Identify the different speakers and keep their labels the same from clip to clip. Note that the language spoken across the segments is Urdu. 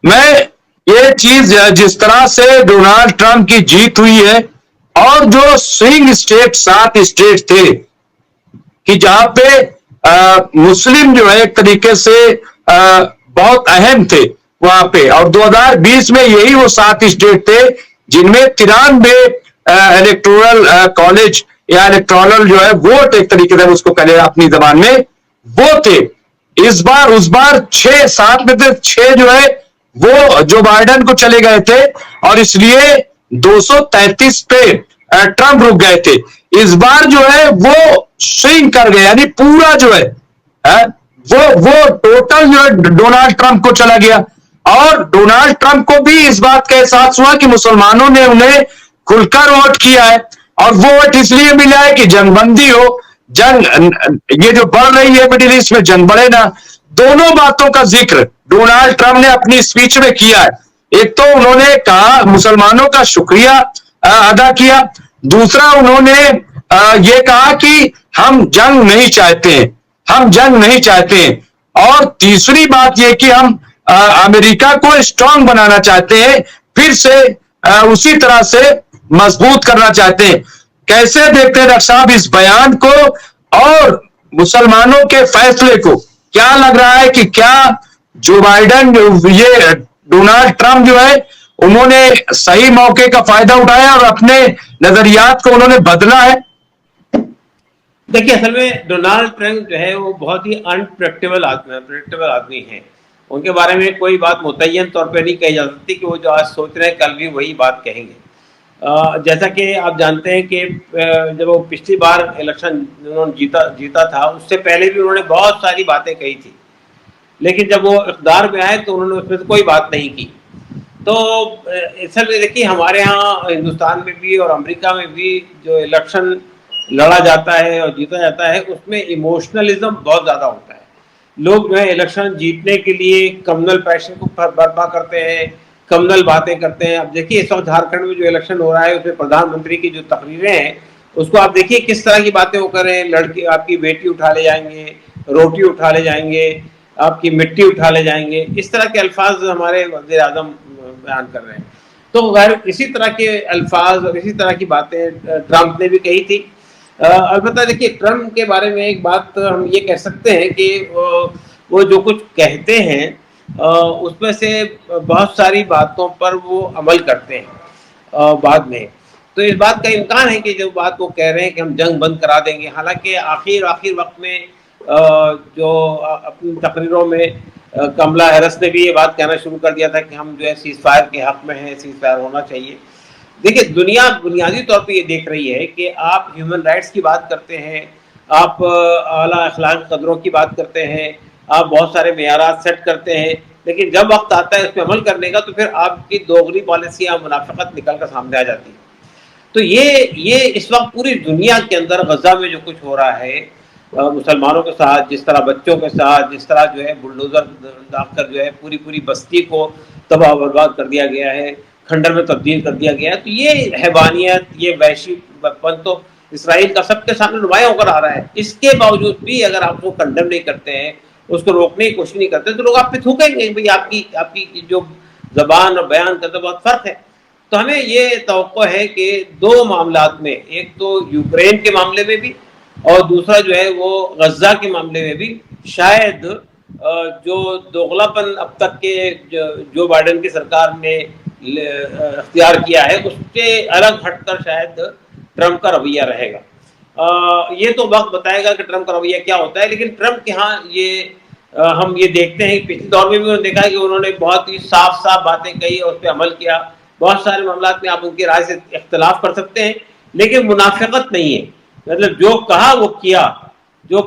Speaker 1: میں یہ چیز جس طرح سے ڈونالڈ ٹرمپ کی جیت ہوئی ہے اور جو سوئنگ اسٹیٹ 7 اسٹیٹ تھے کہ جہاں پہ مسلم جو ہے ایک طریقے سے بہت اہم تھے وہاں پہ، اور 2020 میں یہی وہ 7 اسٹیٹ تھے جن میں 93 الیکٹورل کالج یا الیکٹورل جو ہے ووٹ ایک طریقے سے اس کو کہے اپنی زبان میں وہ تھے۔ اس بار 6 7 میں سے 6 جو ہے وہ جو بائیڈن کو چلے گئے تھے، اور اس لیے 233 پہ ٹرمپ رک گئے تھے۔ اس بار جو ہے وہ سوئنگ کر گئے، یعنی پورا جو ہے وہ ٹوٹل جو ہے ڈونالڈ ٹرمپ کو چلا گیا، اور ڈونالڈ ٹرمپ کو بھی اس بات کا احساس ہوا کہ مسلمانوں نے انہیں کھل کر ووٹ کیا ہے، اور وہ ووٹ اس لیے ملا ہے کہ جنگ بندی ہو، جنگ یہ جو بڑھ رہی ہے مڈل ایسٹ میں، جنگ بڑھے نا۔ دونوں باتوں کا ذکر ڈونالڈ ٹرمپ نے اپنی اسپیچ میں کیا ہے۔ ایک تو انہوں نے کہا مسلمانوں کا شکریہ ادا کیا، دوسرا انہوں نے یہ کہا کہ ہم جنگ نہیں چاہتے ہیں، ہم جنگ نہیں چاہتے ہیں، اور تیسری بات یہ کہ ہم امریکہ کو اسٹرانگ بنانا چاہتے ہیں، پھر سے اسی طرح سے مضبوط کرنا چاہتے ہیں۔ کیسے دیکھتے ہیں ڈاکٹر صاحب اس بیان کو اور مسلمانوں کے فیصلے کو؟ کیا لگ رہا ہے کہ کیا جو بائیڈن یہ ڈونالڈ ٹرمپ جو ہے انہوں نے صحیح موقع کا فائدہ اٹھایا اور اپنے نظریات کو انہوں نے بدلا ہے؟
Speaker 2: دیکھیے، اصل میں ڈونالڈ ٹرمپ جو ہے وہ بہت ہی انپریڈکٹیبل آدمی ہیں۔ ان کے بارے میں کوئی بات متعین طور پہ نہیں کہی جا سکتی کہ وہ جو آج سوچ رہے ہیں کل بھی وہی بات کہیں گے۔ جیسا کہ آپ جانتے ہیں کہ جب وہ پچھلی بار الیکشن انہوں نے جیتا تھا، اس سے پہلے بھی انہوں نے بہت ساری باتیں کہی تھی، لیکن جب وہ اقتدار میں آئے تو انہوں نے اس میں کوئی بات نہیں کی۔ تو اصل میں دیکھیے، ہمارے ہاں ہندوستان میں بھی اور امریکہ میں بھی جو الیکشن لڑا جاتا ہے اور جیتا جاتا ہے، اس میں ایموشنلزم بہت زیادہ ہوتا ہے۔ لوگ جو ہے الیکشن جیتنے کے لیے کمنل پیشن کو برپا کرتے ہیں، کمنل باتیں کرتے ہیں۔ اب دیکھیے اس وقت جھارکھنڈ میں جو الیکشن ہو رہا ہے اس میں پردھان منتری کی جو تقریریں ہیں اس کو آپ دیکھیے کس طرح کی باتیں وہ کر رہے ہیں۔ لڑکی آپ کی بیٹی اٹھا لے جائیں گے، روٹی اٹھا لے جائیں گے، آپ کی مٹی اٹھا لے جائیں گے، اس طرح کے الفاظ ہمارے وزیر اعظم بیان کر رہے ہیں۔ تو غیر اسی طرح کے الفاظ اور اسی طرح کی باتیں ٹرمپ نے بھی کہی تھی۔ البتہ دیکھیے، ٹرمپ کے بارے میں ایک بات ہم یہ کہہ سکتے ہیں کہ وہ جو کچھ کہتے ہیں اس میں سے بہت ساری باتوں پر وہ عمل کرتے ہیں بعد میں۔ تو اس بات کا امکان ہے کہ جو بات وہ کہہ رہے ہیں کہ ہم جنگ بند کرا دیں گے، حالانکہ آخر وقت میں جو اپنی تقریروں میں کملا ہیرس نے بھی یہ بات کہنا شروع کر دیا تھا کہ ہم جو ہے سیز فائر کے حق میں ہیں، سیز فائر ہونا چاہیے۔ دیکھیے، دنیا بنیادی طور پہ یہ دیکھ رہی ہے کہ آپ ہیومن رائٹس کی بات کرتے ہیں، آپ اعلیٰ اخلاقی قدروں کی بات کرتے ہیں، آپ بہت سارے معیارات سیٹ کرتے ہیں، لیکن جب وقت آتا ہے اس پہ عمل کرنے کا تو پھر آپ کی دوغلی پالیسیاں، منافقت نکل کر سامنے آ جاتی ہے۔ تو یہ اس وقت پوری دنیا کے اندر غزہ میں جو کچھ ہو رہا ہے مسلمانوں کے ساتھ، جس طرح بچوں کے ساتھ، جس طرح جو ہے بلڈوزر داغ کر جو ہے پوری بستی کو تباہ و برباد کر دیا گیا ہے، کھنڈر میں تبدیل کر دیا گیا ہے، تو یہ حیوانیت، یہ وحشی پن تو اسرائیل کا سب کے سامنے نمایاں ہو کر آ رہا ہے۔ اس کے باوجود بھی اگر آپ کو کنڈم نہیں کرتے ہیں، اس کو روکنے کی کوشش نہیں کرتے، تو لوگ آپ پہ تھوکیں گے بھائی آپ کی جو زبان اور بیان کا تو بہت فرق ہے۔ تو ہمیں یہ توقع ہے کہ دو معاملات میں، ایک تو یوکرین کے معاملے میں بھی اور دوسرا جو ہے وہ غزہ کے معاملے میں بھی، شاید جو دوغلاپن اب تک کے جو بائیڈن کی سرکار نے اختیار کیا ہے اس سے الگ ہٹ کر شاید ٹرمپ کا رویہ رہے گا۔ یہ تو وقت بتائے گا کہ ٹرمپ کا رویہ کیا ہوتا ہے، لیکن ٹرمپ کے ہاں ہم یہ دیکھتے ہیں، پچھلے دور میں بھی انہوں نے دیکھا ہے کہ انہوں نے بہت ہی صاف باتیں کہی اور اس پہ عمل کیا۔ بہت سارے معاملات میں آپ ان کی رائے سے اختلاف کر سکتے ہیں، لیکن منافقت نہیں ہے، مطلب جو کہا وہ کیا، جو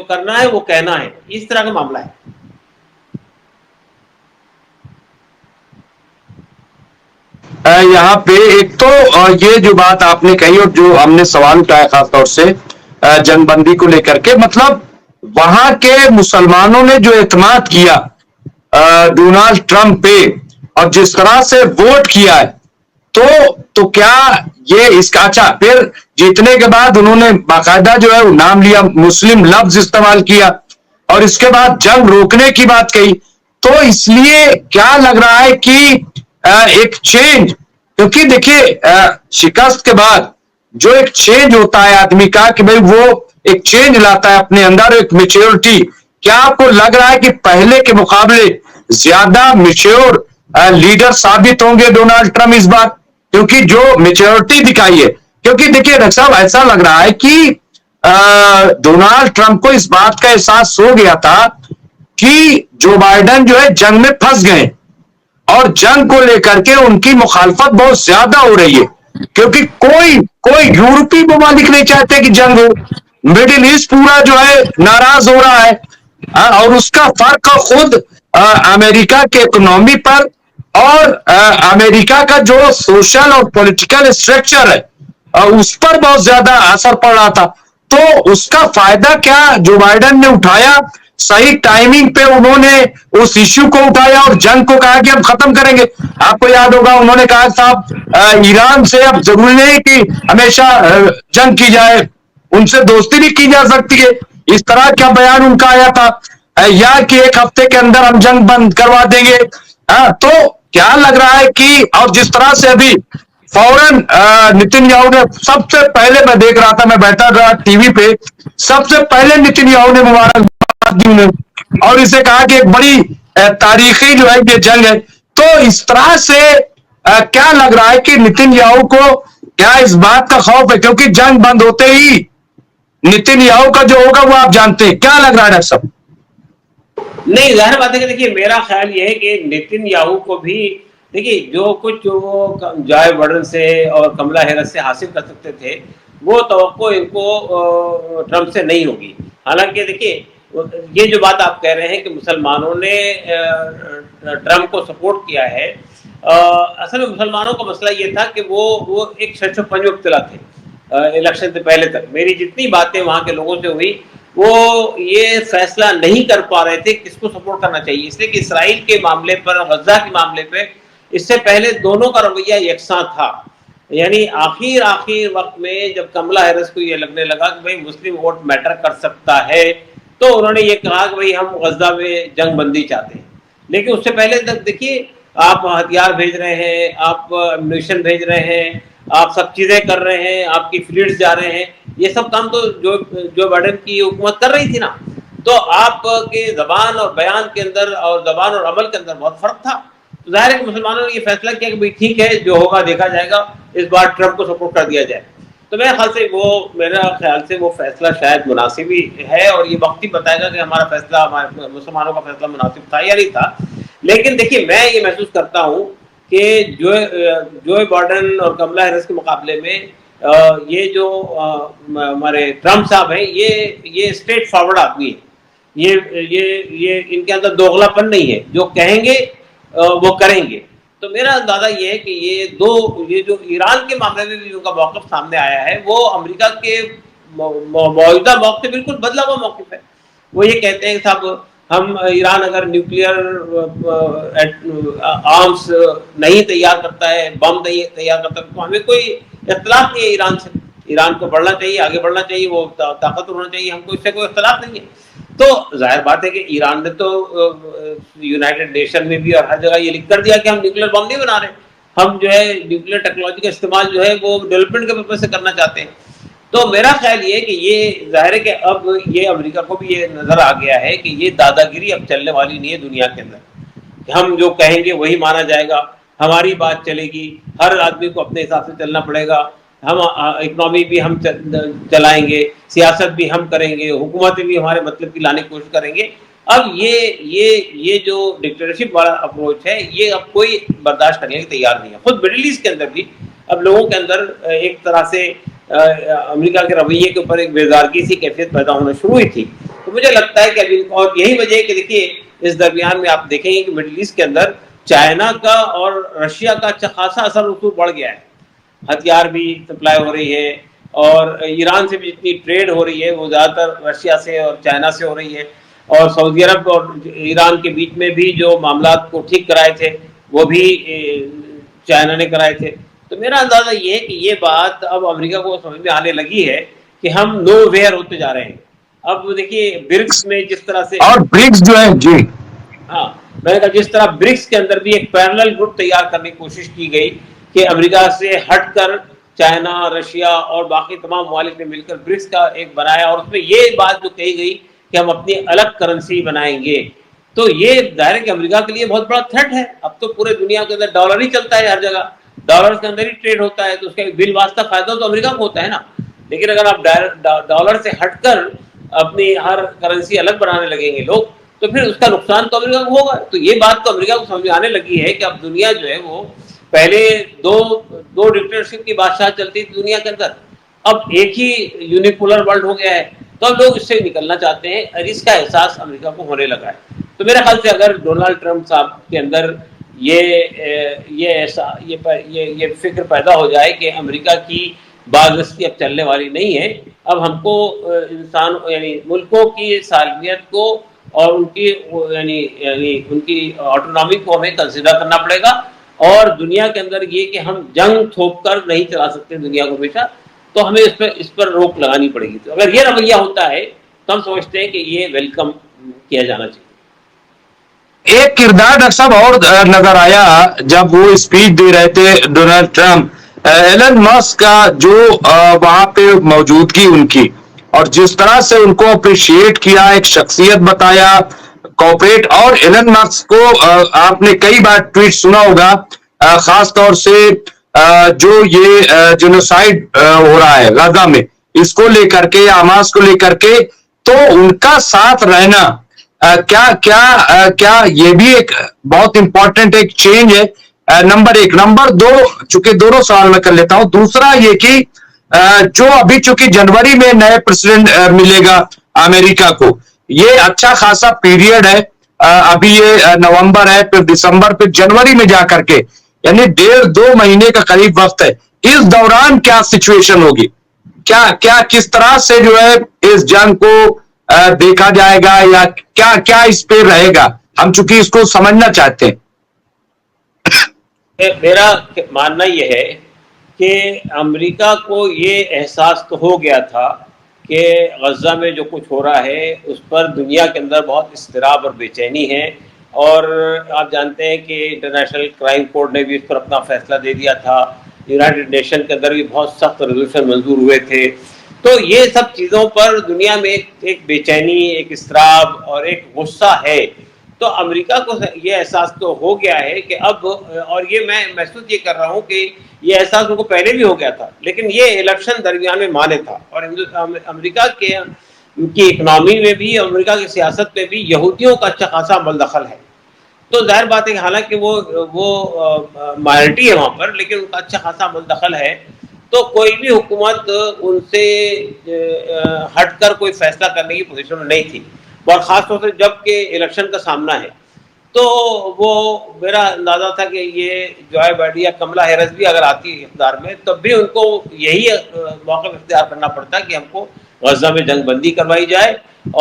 Speaker 2: کرنا ہے وہ کہنا ہے، اس طرح کا معاملہ ہے۔
Speaker 1: یہاں پہ ایک تو یہ جو بات آپ نے کہی اور جو ہم نے سوال اٹھایا خاص طور سے جنگ بندی کو لے کر کے، مطلب وہاں کے مسلمانوں نے جو اعتماد کیا ڈونالڈ ٹرمپ پہ اور جس طرح سے ووٹ کیا ہے، تو کیا یہ اس کا اچھا پھر جیتنے کے بعد انہوں نے باقاعدہ جو ہے نام لیا، مسلم لفظ استعمال کیا اور اس کے بعد جنگ روکنے کی بات کہی۔ تو اس لیے کیا لگ رہا ہے کہ ایک چینج, کیونکہ دیکھیے شکست کے بعد جو ایک چینج ہوتا ہے آدمی کا کہ بھئی وہ ایک چینج لاتا ہے اپنے اندر, ایک میچیورٹی. کیا آپ کو لگ رہا ہے کہ پہلے کے مقابلے زیادہ میچیور لیڈر ثابت ہوں گے ڈونلڈ ٹرمپ اس بار, کیونکہ جو میچیورٹی دکھائی ہے؟ کیونکہ دیکھیے ڈاکٹر صاحب ایسا لگ رہا ہے کہ ڈونلڈ ٹرمپ کو اس بات کا احساس ہو گیا تھا کہ جو بائیڈن جو ہے جنگ میں پھنس گئے, اور جنگ کو لے کر کے ان کی مخالفت بہت زیادہ ہو رہی ہے, کیونکہ کوئی یورپی ممالک نہیں چاہتے کہ جنگ ہو, مڈل ایسٹ پورا جو ہے ناراض ہو رہا ہے, اور اس کا فرق خود امریکہ کے اکنامی پر اور امریکہ کا جو سوشل اور پولیٹیکل اسٹرکچر ہے اس پر بہت زیادہ اثر پڑ رہا تھا. تو اس کا فائدہ کیا جو بائیڈن نے اٹھایا, صحیح ٹائمنگ پہ انہوں نے اس ایشو کو اٹھایا اور جنگ کو کہا کہ ہم ختم کریں گے. آپ کو یاد ہوگا انہوں نے کہا صاحب ایران سے اب ضروری نہیں کہ ہمیشہ جنگ کی جائے, ان سے دوستی بھی کی جا سکتی ہے, اس طرح کا بیان ان کا آیا تھا, یا کہ ایک ہفتے کے اندر ہم جنگ بند کروا دیں گے. تو کیا لگ رہا ہے کہ اور جس طرح سے ابھی فوراً نتن یاہو نے سب سے پہلے, میں دیکھ رہا تھا, میں بیٹھا رہا ٹی وی پہ, سب سے پہلے نتن یاہو نے مبارکباد دی انہیں اور اسے کہا کہ ایک بڑی تاریخی جو ہے یہ جنگ ہے. تو اس طرح سے کیا لگ رہا ہے کہ نتن یاہو کو کیا اس بات کا خوف ہے, کیونکہ جنگ بند ہوتے ہی نتن یاہو کا جو ہوگا وہ آپ جانتے ہیں, کیا لگ رہا ہے ڈاکٹر صاحب؟
Speaker 2: نہیں, ظاہر بات ہے کہ دیکھیے میرا خیال یہ ہے کہ نتن یاہو کو بھی دیکھیے جو کچھ وہ جائے بائیڈن سے اور کملا ہیرس سے حاصل کر سکتے تھے وہ توقع ان کو ٹرمپ سے نہیں ہوگی. حالانکہ دیکھیے یہ جو بات آپ کہہ رہے ہیں کہ مسلمانوں نے ٹرمپ کو سپورٹ کیا ہے, اصل میں مسلمانوں کا مسئلہ یہ تھا کہ وہ ایک شش و پنج میں مبتلا تھے الیکشن سے پہلے تک. میری جتنی باتیں وہاں کے لوگوں سے ہوئی وہ یہ فیصلہ نہیں کر پا رہے تھے کس کو سپورٹ کرنا چاہیے, اس لیے کہ اسرائیل کے معاملے پر, غزہ کے معاملے پہ اس سے پہلے دونوں کا رویہ یکساں تھا. یعنی آخر وقت میں جب کملا ہیرس کو یہ لگنے لگا کہ بھئی مسلم ووٹ میٹر کر سکتا ہے تو انہوں نے یہ کہا کہ بھئی ہم غزہ میں جنگ بندی چاہتے ہیں. لیکن اس سے پہلے تک دیکھیے آپ ہتھیار بھیج رہے ہیں, آپ امونیشن بھیج رہے ہیں, آپ سب چیزیں کر رہے ہیں, آپ کی فلیٹس جا رہے ہیں, یہ سب کام تو جو بائیڈن کی حکومت کر رہی تھی نا. تو آپ کے زبان اور بیان کے اندر اور زبان اور عمل کے اندر بہت فرق تھا. تو ظاہر ہے کہ مسلمانوں نے یہ فیصلہ کیا کہ بھئی ٹھیک ہے جو ہوگا دیکھا جائے گا, اس بار ٹرمپ کو سپورٹ کر دیا جائے. تو میرا خیال سے وہ فیصلہ شاید مناسب ہی ہے, اور یہ وقت ہی بتائے گا کہ ہمارا فیصلہ, ہمارے مسلمانوں کا فیصلہ مناسب تھا یا نہیں تھا. لیکن دیکھیے میں یہ محسوس کرتا ہوں کہ جو بائیڈن اور کملا ہیرس کے مقابلے میں یہ جو ہمارے ٹرمپ صاحب ہیں یہ اسٹریٹ فارورڈ آدمی ہے. یہ ان کے اندر دوغلا پن نہیں ہے, جو کہیں گے وہ کریں گے. تو میرا اندازہ یہ ہے کہ یہ جو ایران کے معاملے میں بھی ان کا موقف سامنے آیا ہے وہ امریکہ کے موجودہ موقف سے بالکل بدلا ہوا موقف ہے. وہ یہ کہتے ہیں کہ صاحب ہم ایران اگر نیوکلیئر آرمز نہیں تیار کرتا ہے, بم نہیں تیار کرتا ہے, تو ہمیں کوئی اختلاف نہیں ہے ایران سے. ایران کو بڑھنا چاہیے, آگے بڑھنا چاہیے, وہ طاقتور ہونا چاہیے, ہم کو اس سے کوئی اختلاف نہیں ہے. تو ظاہر بات ہے کہ ایران نے تو یونائٹڈ نیشن میں بھی اور ہر جگہ یہ لکھ کر دیا کہ ہم نیوکلیئر بم نہیں بنا رہے, ہم جو ہے نیوکلیئر ٹیکنالوجی کا استعمال جو ہے وہ ڈیولپمنٹ کے پرپز سے کرنا چاہتے ہیں. تو میرا خیال یہ ہے کہ یہ ظاہر ہے کہ اب یہ امریکہ کو بھی یہ نظر آ گیا ہے کہ یہ دادا گیری اب چلنے والی نہیں ہے دنیا کے اندر, کہ ہم جو کہیں گے وہی مانا جائے گا, ہماری بات چلے گی, ہر آدمی کو اپنے حساب سے چلنا پڑے گا, ہم اکنامی بھی ہم چلائیں گے, سیاست بھی ہم کریں گے, حکومتیں بھی ہمارے مطلب کی لانے کی کوشش کریں گے. اب یہ جو ڈکٹیٹرشپ والا اپروچ ہے یہ اب کوئی برداشت کرنے کے تیار نہیں ہے. خود مڈل ایسٹ کے اندر بھی اب لوگوں کے اندر ایک طرح سے امریکہ کے رویے کے اوپر ایک بیزارگی سی کیفیت پیدا ہونا شروع ہوئی تھی. تو مجھے لگتا ہے کہ ابھی, اور یہی وجہ ہے کہ دیکھیے اس درمیان میں آپ دیکھیں گے کہ مڈل ایسٹ کے اندر چائنا کا اور رشیا کا خاصا اثر رسوخ بڑھ گیا ہے. ہتھیار بھی سپلائی ہو رہی ہے, اور ایران سے بھی جتنی ٹریڈ ہو رہی ہے وہ زیادہ تر رشیا سے اور چائنا سے ہو رہی ہے, اور سعودی عرب اور ایران کے بیچ میں بھی جو معاملات کو ٹھیک کرائے تھے وہ بھی چائنا نے کرائے تھے. تو میرا اندازہ یہ ہے کہ یہ بات اب امریکہ کو سمجھ میں آنے لگی ہے کہ ہم نو ویئر ہوتے جا رہے ہیں. اب دیکھیے برکس میں جس طرح سے,
Speaker 1: اور برکس جو ہے جی
Speaker 2: ہاں میں نے کہا جس طرح برکس کے اندر بھی ایک پیرلل گروپ تیار کرنے کی کوشش کی گئی کہ امریکہ سے ہٹ کر چائنا، رشیا اور باقی تمام ممالک نے مل کر برکس کا ایک بنایا، اور اس میں یہ بات جو کہی گئی کہ ہم اپنی الگ کرنسی بنائیں گے، تو یہ ظاہر ہے کہ امریکہ کے لیے بہت بڑا تھریٹ ہے. اب تو پورے دنیا کے اندر ڈالر ہی چلتا ہے، ہر جگہ ڈالر کے اندر ہی ٹریڈ ہوتا ہے، تو اس کا بل واسطہ فائدہ تو امریکہ کو ہوتا ہے نا. لیکن اگر آپ ڈالر سے ہٹ کر اپنی ہر کرنسی الگ بنانے لگیں گے لوگ، تو پھر اس کا نقصان تو امریکہ کو ہوگا. تو یہ بات تو امریکہ کو سمجھ آنے لگی ہے کہ اب دنیا جو ہے وہ پہلے دو ڈکٹیٹرشپ کی بادشاہ چلتی تھی دنیا کے اندر، اب ایک ہی یونیپولر ورلڈ ہو گیا ہے. تو اب لوگ اس سے نکلنا چاہتے ہیں اور اس کا احساس امریکہ کو ہونے لگا ہے. تو میرے خیال سے اگر ڈونلڈ ٹرمپ صاحب کے اندر یہ فکر پیدا ہو جائے کہ امریکہ کی بازرسی اب چلنے والی نہیں ہے، اب ہم کو انسان یعنی ملکوں کی سالمیت کو اور ان کی یعنی ان کی آٹونومی کو ہمیں کنسیڈر کرنا پڑے گا، اور دنیا کے اندر یہ کہ ہم جنگ تھوپ کر نہیں چلا سکتے دنیا کو ہمیشہ، تو ہمیں اس پر روک لگانی پڑے گی. تو اگر یہ رویہ ہوتا ہے تو ہم سمجھتے ہیں کہ یہ ویلکم کیا جانا چاہیے.
Speaker 1: ایک کردار ڈاکٹر صاحب اور نظر آیا جب وہ اسپیچ دے رہے تھے ڈونلڈ ٹرمپ، ایلن مسک کا جو وہاں پہ موجودگی ان کی، اور جس طرح سے ان کو اپریشیٹ کیا، ایک شخصیت بتایا، کوپریٹ. اور ایلن مسک کو آپ نے کئی بار ٹویٹ سنا ہوگا، خاص طور سے جو یہ جنوسائیڈ ہو رہا ہے غزہ میں، اس کو لے کر کے یا حماس کو لے کر کے، تو ان کا ساتھ رہنا کیا یہ بھی ایک بہت امپورٹنٹ ایک چینج ہے. نمبر ایک. نمبر دو، چونکہ دونوں سوال میں کر لیتا ہوں، دوسرا یہ کہ جو ابھی چونکہ جنوری میں نئے پریزیڈنٹ ملے گا امریکہ کو، یہ اچھا خاصا پیریڈ ہے، ابھی یہ نومبر ہے، پھر دسمبر، پھر جنوری میں جا کر کے، یعنی 1.5-2 مہینے کا قریب وقت ہے. اس دوران کیا سچویشن ہوگی، کیا کس طرح سے جو ہے اس جنگ کو دیکھا جائے گا، یا کیا اس پہ رہے گا، ہم چونکہ اس کو سمجھنا چاہتے ہیں.
Speaker 2: میرا ماننا یہ ہے کہ امریکہ کو یہ احساس تو ہو گیا تھا کہ غزہ میں جو کچھ ہو رہا ہے اس پر دنیا کے اندر بہت اضطراب اور بے چینی ہے، اور آپ جانتے ہیں کہ انٹرنیشنل کرائم کورٹ نے بھی اس پر اپنا فیصلہ دے دیا تھا، یونائٹڈ نیشن کے اندر بھی بہت سخت ریزولوشن منظور ہوئے تھے. تو یہ سب چیزوں پر دنیا میں ایک بے چینی، ایک اضطراب اور ایک غصہ ہے. تو امریکہ کو یہ احساس تو ہو گیا ہے کہ اب، اور یہ میں محسوس یہ کر رہا ہوں کہ یہ احساس ان کو پہلے بھی ہو گیا تھا، لیکن یہ الیکشن درمیان میں مانے تھا، اور امریکہ کے کی اکنامی میں بھی، امریکہ کی سیاست میں بھی یہودیوں کا اچھا خاصا عمل دخل ہے. تو ظاہر بات ہے کہ حالانکہ وہ مائنورٹی ہے وہاں پر، لیکن ان کا اچھا خاصا عمل دخل ہے. تو کوئی بھی حکومت ان سے ہٹ کر کوئی فیصلہ کرنے کی پوزیشن میں نہیں تھی، اور خاص طور سے جب کہ الیکشن کا سامنا ہے. تو وہ میرا اندازہ تھا کہ یہ جوائے بائیڈن یا کملا ہیرس بھی اگر آتی ہے اقتدار میں، تب بھی ان کو یہی موقف اختیار کرنا پڑتا کہ ہم کو غزہ میں جنگ بندی کروائی جائے،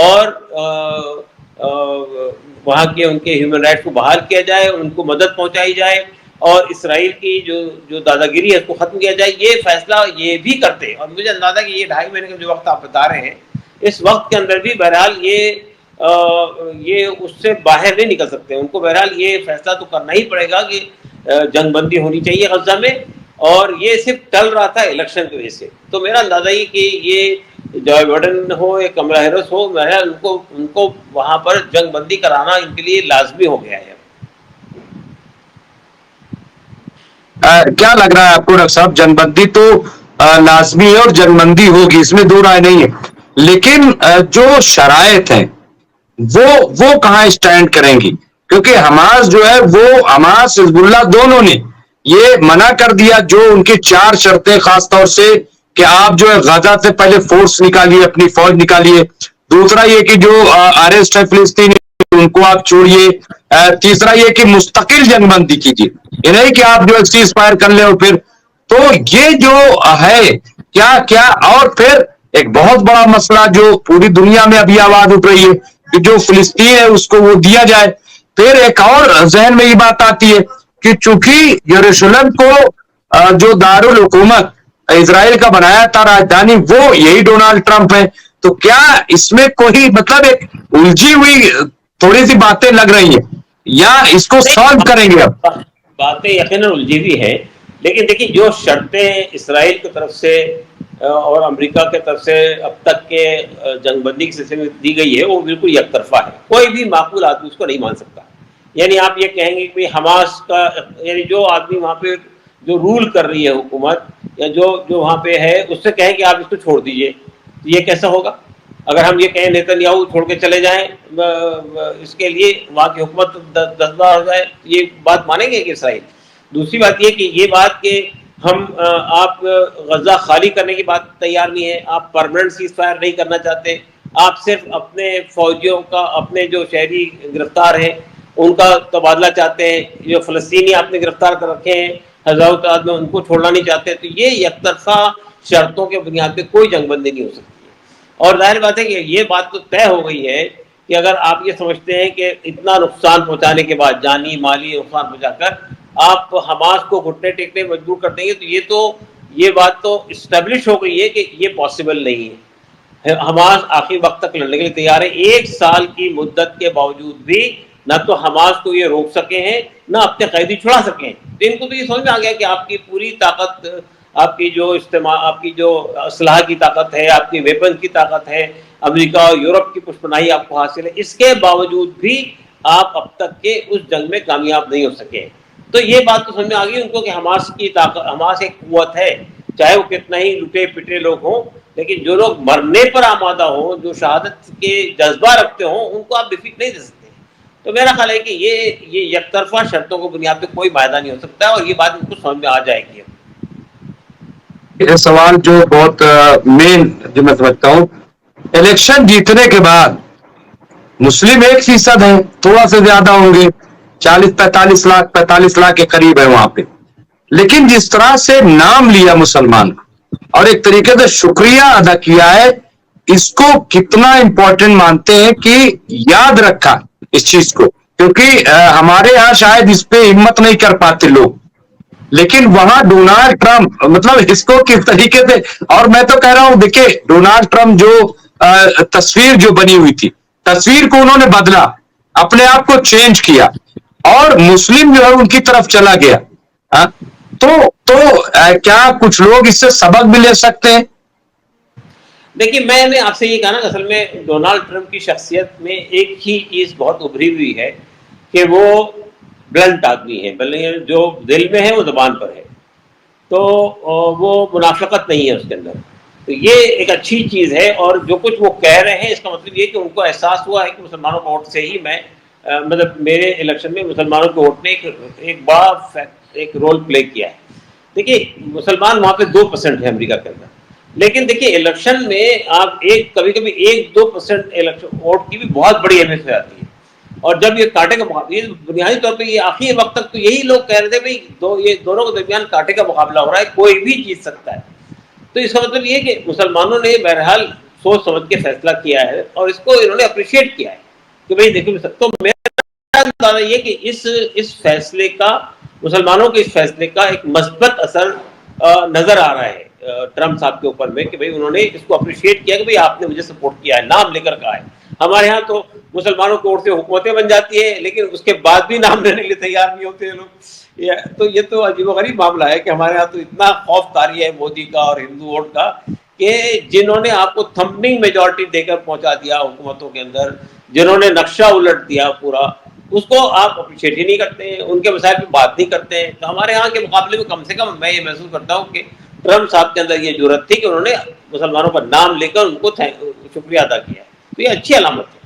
Speaker 2: اور وہاں کے ان کے ہیومن رائٹس کو بحال کیا جائے، ان کو مدد پہنچائی جائے، اور اسرائیل کی جو دادا گیری ہے اس کو ختم کیا جائے. یہ فیصلہ یہ بھی کرتے، اور مجھے اندازہ کہ یہ 2.5 مہینے کا جو وقت آپ بتا رہے ہیں، اس وقت کے اندر بھی بہرحال یہ اس سے باہر نہیں نکل سکتے. ان کو بہرحال یہ فیصلہ تو کرنا ہی پڑے گا کہ جنگ بندی ہونی چاہیے غزہ میں، اور یہ صرف ٹل رہا تھا الیکشن کی وجہ سے. تو میرا اندازہ یہ کہ یہ جو بائیڈن ہو یا کملا ہیرس ہو، بہرحال ان کو وہاں پر جنگ بندی کرانا ان کے لیے لازمی ہو گیا ہے.
Speaker 1: کیا لگ رہا ہے آپ کو ڈاکٹر صاحب؟ جنگ بندی تو لازمی ہے اور جنگ بندی ہوگی، اس میں دو رائے نہیں ہے، لیکن جو شرائط ہیں وہ کہاں اسٹینڈ کریں گی؟ کیونکہ حماس جو ہے، وہ حماس حزب اللہ دونوں نے یہ منع کر دیا، جو ان کی 4 شرطیں، خاص طور سے کہ آپ جو ہے غزہ سے پہلے فورس نکالیے، اپنی فوج نکالیے، دوسرا یہ کہ جو اریسٹ ہے فلسطینی ان کو آپ چھوڑیے، تیسرا یہ کہ مستقل جنگ بندی کیجیے، یہ نہیں کہ آپ جو سیز فائر کر لیں. اور پھر تو یہ جو ہے کیا اور پھر ایک بہت بڑا مسئلہ جو پوری دنیا میں ابھی آواز اٹھ رہی ہے کہ جو فلسطین ہے اس کو وہ دیا جائے. پھر ایک اور ذہن میں یہ بات آتی ہے کہ چونکہ یروشلم کو جو دارالحکومت اسرائیل کا بنایا تھا راجدھانی، وہ یہی ڈونلڈ ٹرمپ ہے، تو کیا اس میں کوئی مطلب ایک الجھی ہوئی تھوڑی سی باتیں لگ رہی ہیں؟ یا اس کو سالو کریں گے؟ اب
Speaker 2: باتیں یقیناً الجھی ہوئی ہیں، لیکن دیکھیے جو شرطیں اسرائیل کی طرف سے اور امریکہ کی طرف سے اب تک کے جنگ بندی کے سلسلے میں دی گئی ہے وہ بالکل یک طرفہ ہے، کوئی بھی معقول آدمی اس کو نہیں مان سکتا. یعنی آپ یہ کہیں گے کہ حماس کا، یعنی جو آدمی وہاں پہ جو رول کر رہی ہے حکومت یا جو وہاں پہ ہے اس سے کہیں کہ آپ اس کو چھوڑ دیجئے، تو یہ کیسا ہوگا؟ اگر ہم یہ کہیں نیتن یاہو چھوڑ کے چلے جائیں اس کے لیے وہاں کی حکومت دستبار ہو جائے، یہ بات مانیں گے کہ اسرائیل؟ دوسری بات یہ کہ یہ بات کہ ہم آپ غزہ خالی کرنے کی بات تیار نہیں ہے، آپ پرماننٹ سیز فائر نہیں کرنا چاہتے، آپ صرف اپنے فوجیوں کا، اپنے جو شہری گرفتار ہیں ان کا تبادلہ چاہتے ہیں، جو فلسطینی آپ نے گرفتار کر رکھے ہیں ہزاروں تعداد میں ان کو چھوڑنا نہیں چاہتے، تو یہ یک طرفہ شرطوں کے بنیاد پہ کوئی جنگ بندی نہیں ہو سکتی. اور ظاہر بات ہے کہ یہ بات تو طے ہو گئی ہے کہ اگر آپ یہ سمجھتے ہیں کہ اتنا نقصان پہنچانے کے بعد، جانی مالی نقصان پہنچا کر آپ حماس کو گھٹنے ٹیکنے مجبور کر دیں گے، تو یہ بات تو اسٹیبلش ہو گئی ہے کہ یہ پاسبل نہیں ہے. حماس آخری وقت تک لڑنے کے لیے تیار ہے، 1 سال کی مدت کے باوجود بھی نہ تو حماس کو یہ روک سکے ہیں نہ اپنے قیدی چھڑا سکے ہیں. تو ان کو تو یہ سمجھ میں آ گیا کہ آپ کی پوری طاقت، آپ کی جو آپ کی جو اسلحہ کی طاقت ہے، آپ کی ویپن کی طاقت ہے، امریکہ اور یورپ کی پشپناہی آپ کو حاصل ہے، اس کے باوجود بھی آپ اب تک کے اس جنگ میں کامیاب نہیں ہو سکے. تو یہ بات تو سمجھ میں آ گئی ان کو کہ حماس کی طاقت، حماس ایک قوت ہے، چاہے وہ کتنا ہی لٹے پٹے لوگ ہوں، لیکن جو لوگ مرنے پر آمادہ ہوں، جو شہادت کے جذبہ رکھتے ہوں، ان کو آپ ڈیفیٹ نہیں دے سکتے. تو میرا خیال ہے کہ یہ یک طرفہ شرطوں کو بنیاد پہ کوئی فائدہ نہیں ہو سکتا، اور یہ بات ان کو سمجھ میں آ جائے گی.
Speaker 1: یہ سوال جو بہت مین جو میں سمجھتا ہوں، الیکشن جیتنے کے بعد مسلم 1% ہیں، تھوڑا سے زیادہ ہوں گے، 45 لاکھ کے قریب ہے وہاں پہ. لیکن جس طرح سے نام لیا مسلمان اور ایک طریقے سے شکریہ ادا کیا ہے، اس کو کتنا امپورٹنٹ مانتے ہیں کہ یاد رکھا اس چیز کو، کیونکہ ہمارے یہاں شاید اس پہ ہمت نہیں کر پاتے لوگ، لیکن وہاں ڈونالڈ ٹرمپ مطلب اس کو کس طریقے سے، اور میں تو کہہ رہا ہوں دیکھیں ڈونالڈ ٹرمپ جو تصویر جو بنی ہوئی تھی، تصویر کو انہوں نے بدلا، اپنے آپ کو چینج کیا اور مسلم جو ہے ان کی طرف چلا گیا. تو کیا کچھ لوگ اس سے سبق بھی لے سکتے ہیں؟
Speaker 2: دیکھیے میں نے آپ سے یہ کہا نا، اصل میں ڈونالڈ ٹرمپ کی شخصیت میں ایک ہی چیز بہت ابھری ہوئی ہے کہ وہ بلنٹ آدمی ہے، بلکہ جو دل میں ہے وہ زبان پر ہے، تو وہ منافقت نہیں ہے اس کے اندر. تو یہ ایک اچھی چیز ہے، اور جو کچھ وہ کہہ رہے ہیں اس کا مطلب یہ کہ ان کو احساس ہوا ہے کہ مسلمانوں کے ووٹ سے ہی میں مطلب میرے الیکشن میں مسلمانوں کے ووٹ نے ایک بڑا ایک رول پلے کیا ہے. دیکھیے مسلمان وہاں پہ 2% ہے امریکہ کے اندر، لیکن دیکھیے الیکشن میں آپ کبھی کبھی 1-2% الیکشن ووٹ کی بھی بہت بڑی اہمیت ہو جاتی ہے. اور جب یہ کانٹے کا مقابلہ، یہ بنیادی طور پہ یہ آخری وقت تک تو یہی لوگ کہہ رہے تھے بھائی یہ دونوں کے درمیان کانٹے کا مقابلہ ہو رہا ہے، کوئی بھی جیت سکتا ہے. تو اس کا مطلب یہ کہ مسلمانوں نے بہرحال سوچ سمجھ کے فیصلہ کیا ہے، اور اس کو انہوں نے اپریشیٹ کیا ہے کہ بھائی دیکھو. تو میرا اندازہ یہ کہ اس فیصلے کا، مسلمانوں کے اس فیصلے کا ایک مثبت اثر نظر آ رہا ہے ٹرمپ صاحب کے اوپر میں، کہ بھئی انہوں نے اس کو اپریشیٹ کیا کہ بھئی آپ نے مجھے سپورٹ کیا ہے، نام لے کر کہا ہے. ہمارے ہاں تو مسلمانوں کے ووٹ سے حکومتیں بن جاتی ہیں، لیکن اس کے بعد بھی نام لینے کے لیے تیار نہیں ہوتے لوگ. تو یہ تو عجیب و غریب معاملہ ہے کہ ہمارے ہاں تو اتنا خوف طاری ہے مودی کا اور ہندو ووٹ کا، کہ جنہوں نے آپ کو تھمبنگ میجورٹی دے کر پہنچا دیا حکومتوں کے اندر، جنہوں نے نقشہ الٹ دیا پورا، اس کو آپ اپریشیٹ ہی نہیں کرتے ہیں، ان کے مسائل پہ بات نہیں کرتے ہیں. تو ہمارے ہاں کے مقابلے میں کم سے کم میں یہ محسوس کرتا ہوں کہ ٹرمپ صاحب کے اندر یہ جرأت تھی کہ انہوں نے مسلمانوں کا نام لے کر ان کو شکریہ ادا کیا. تو یہ اچھی علامت ہے.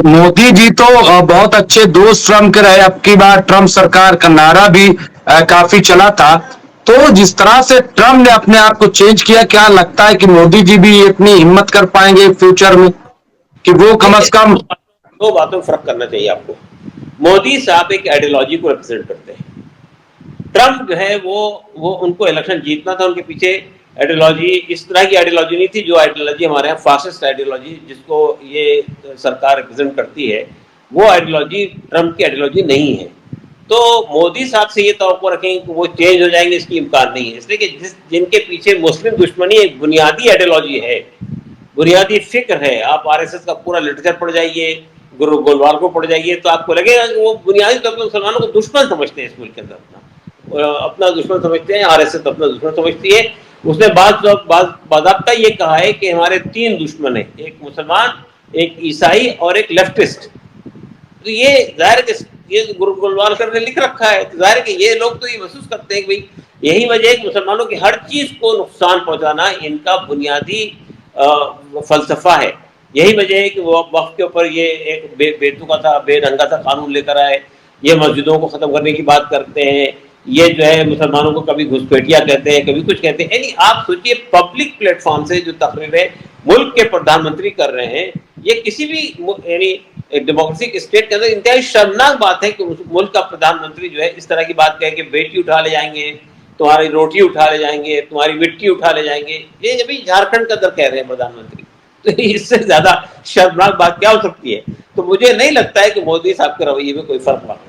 Speaker 1: مودی جی تو بہت اچھے دوست ٹرمپ کے رہے، اب کی بار ٹرمپ سرکار کا نعرہ بھی کافی چلا تھا. تو جس طرح سے ٹرمپ نے اپنے آپ کو چینج کیا، کیا لگتا ہے کہ مودی جی بھی اتنی ہمت کر پائیں گے فیوچر میں کہ وہ کم
Speaker 2: دیکھیے
Speaker 1: از کم؟
Speaker 2: دو باتوں میں فرق کرنا چاہیے آپ کو. مودی صاحب ایک آئیڈیالوجی کو ریپرزینٹ کرتے ہیں. ٹرمپ جو ہے وہ ان کو الیکشن جیتنا تھا، ان کے پیچھے آئیڈیالوجی اس طرح کی آئیڈیالوجی نہیں تھی جو آئیڈیالوجی ہمارے یہاں فاسسٹ آئیڈیالوجی جس کو یہ سرکار ریپرزینٹ کرتی ہے، وہ آئیڈیالوجی ٹرمپ کی آئیڈیالوجی نہیں ہے. تو مودی صاحب سے یہ توقع رکھیں کہ وہ چینج ہو جائیں گے، اس کی امکان نہیں ہے. اس لیے کہ جن کے پیچھے مسلم دشمنی ایک بنیادی آئیڈیالوجی ہے، بنیادی فکر ہے. آپ RSS کا پورا لٹریچر پڑھ جائیے, گرو گولوار کو پڑھ جائیے, تو آپ کو لگے گا کہ وہ بنیادی طور پر مسلمانوں کو دشمن سمجھتے ہیں اس ملک کے اندر, اپنا دشمن سمجھتے ہیں. RSS اپنا دشمن سمجھتی ہے. اس نے باضابطہ یہ کہا ہے کہ ہمارے 3 دشمن ہیں, ایک مسلمان, ایک عیسائی اور ایک لیفٹسٹ. تو یہ ظاہر ہے کہ یہ گرو گولوالکر نے لکھ رکھا ہے, تو ظاہر ہے کہ یہ لوگ تو یہ محسوس کرتے ہیں کہ بھائی یہی وجہ ہے کہ مسلمانوں کی ہر چیز کو نقصان پہنچانا ان کا بنیادی فلسفہ ہے. یہی وجہ ہے کہ وہ وقت کے اوپر یہ ایک بے تکا بے رنگا سا قانون لے کر آئے, یہ مسجدوں کو ختم کرنے کی بات کرتے ہیں, یہ جو ہے مسلمانوں کو کبھی گھسپیٹیا کہتے ہیں, کبھی کچھ کہتے ہیں. یعنی آپ سوچئے پبلک پلیٹ فارم سے جو تقریریں ملک کے پردھان منتری کر رہے ہیں, یہ کسی بھی یعنی ڈیموکریسی کے اسٹیٹ کے اندر انتہائی شرمناک بات ہے کہ ملک کا پردھان منتری جو ہے اس طرح کی بات کہے کہ بیٹی اٹھا لے جائیں گے, تمہاری روٹی اٹھا لے جائیں گے, تمہاری مٹی اٹھا لے جائیں گے. یہ ابھی جھارکھنڈ کے اندر کہہ رہے ہیں پردھان منتری, تو اس سے زیادہ شرمناک بات کیا ہو سکتی ہے؟ تو مجھے نہیں لگتا ہے کہ مودی صاحب کے رویے میں کوئی فرق واقع